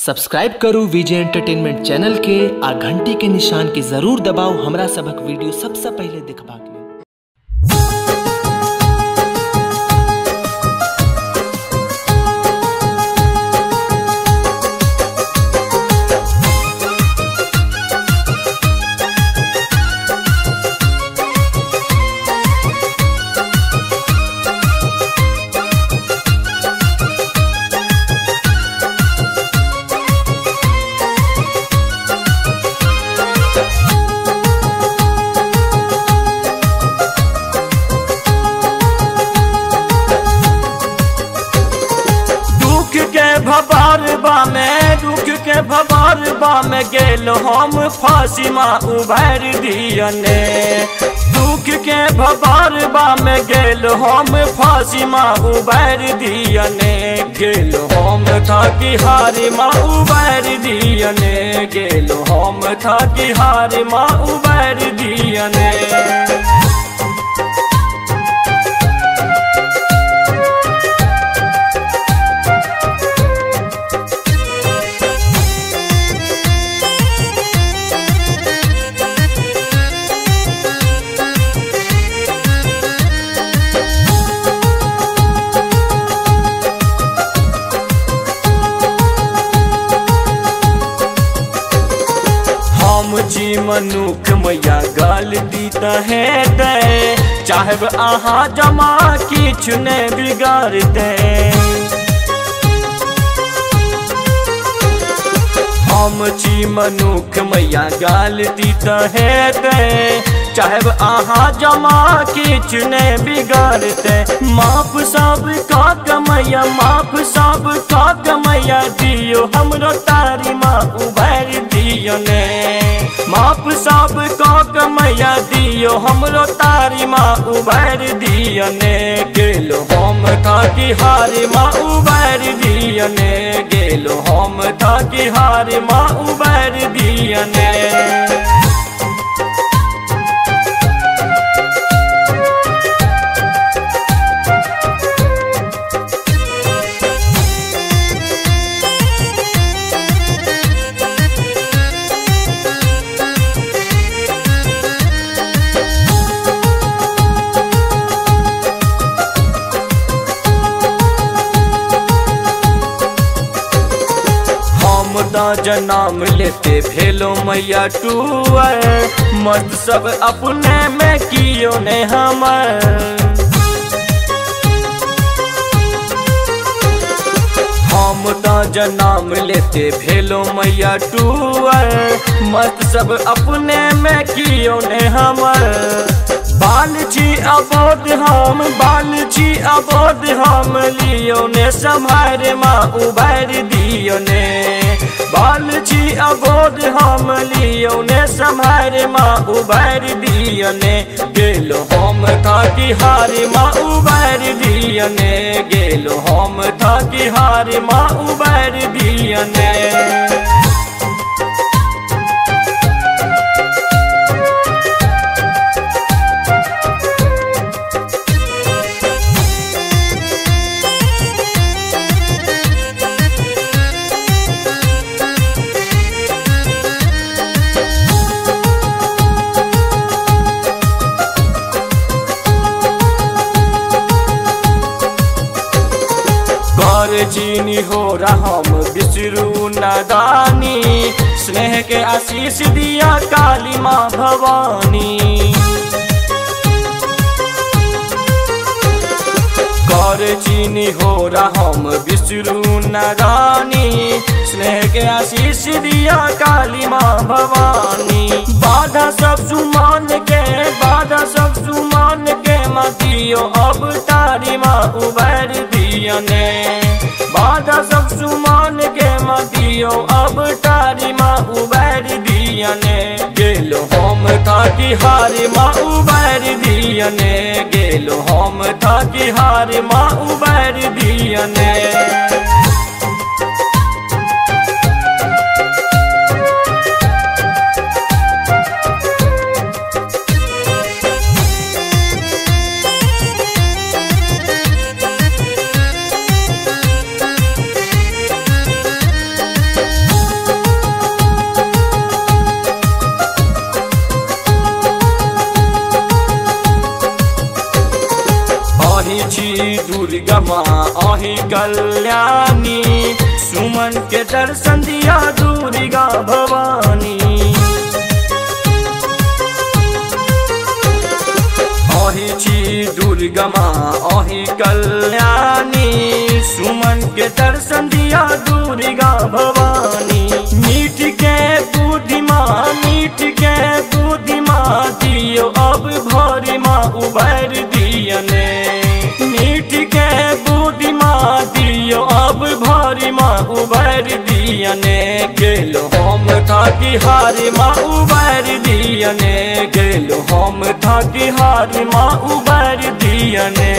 Subscribe करू विजय entertainment channel के आ घंटी के निशान के जरूर दबाओ हमरा सबक वीडियो सबसे पहले देखबाक लेल। भबारबा में गेल हम फांसी मा उभर दियने। दुख के भबारबा में गेल हम फांसी मा उभर दियने। गेल हम था कि हारी मा उभर दियने। गेल हम था कि हारी मा उभर दियने। जी मनुख मैया गाल दीता है दे। चाहब आहा जमा किछ ने बिगाड़ दे। हम जी मनुख मैया गाल दीता है दे। चाहब आहा जमा किछ ने बिगाड़ दे। माफ सब का कमैया माफ सब का कमैया दियो हमरो तारी माँ उभर दियो ने। माफ सब का कमैया दियो हमरो तारी माँ उभर दियो ने। गेलो हम था कि हारी माँ उभर दियो ने। गेलो हम था कि हारी माँ उभर दियो ने। जन्म लेते भेलो मैया टूअर। मत सब अपने में कियो ने हमर। हम तो जन्म लेते भेलो मैया टूअर। मत सब अपने में कियो ने हमर। बाल छी अबोध हम बाल छी अबोध हम लियो ने संभार माँ उभर दियो ने। बाल छी अबोध हम लियो ने संभार माँ उभर दियो ने। गेलो हम था कि हारी माँ उभर दियो ने। गेलो हम था कि हारी माँ उभर दियो ने। चीनी हो रहा हम बिसरू नादानी। स्नेह के आशीष दिया काली माँ भवानी। कर चीनी हो रहा हम बिसरू नादानी। स्नेह के आशीष दिया काली माँ भवानी। बाधा सब सुमान के बाधा सब सुमान के माँ दियो अब तारी माँ उभर दियो ने। बाधा सब सुमान के माँ दियो अब तारी माँ उभर दियो ने। गेलो हम था कि हारी माँ उभर दियो ने। गेलो हम था कि हारी माँ उभर दियो ने। अहि कल्याणी, सुमन के दर्शन दिया दुर्गा भवानी। अहि छी दुर्गा माँ अहि कल्याणी, सुमन के दर्शन दिया दुर्गा भवानी। मीठ के बुद्धिमा मीठ के बुद्धिमा दियो अब भरी माँ उबर दियने। मीठ के बुद्धिमा दियो अब भरी माँ उबर दियने। गेलो हम थाकी हारी माँ उबर दियने, गेलो हम थाकी हारी माँ उबर दियने।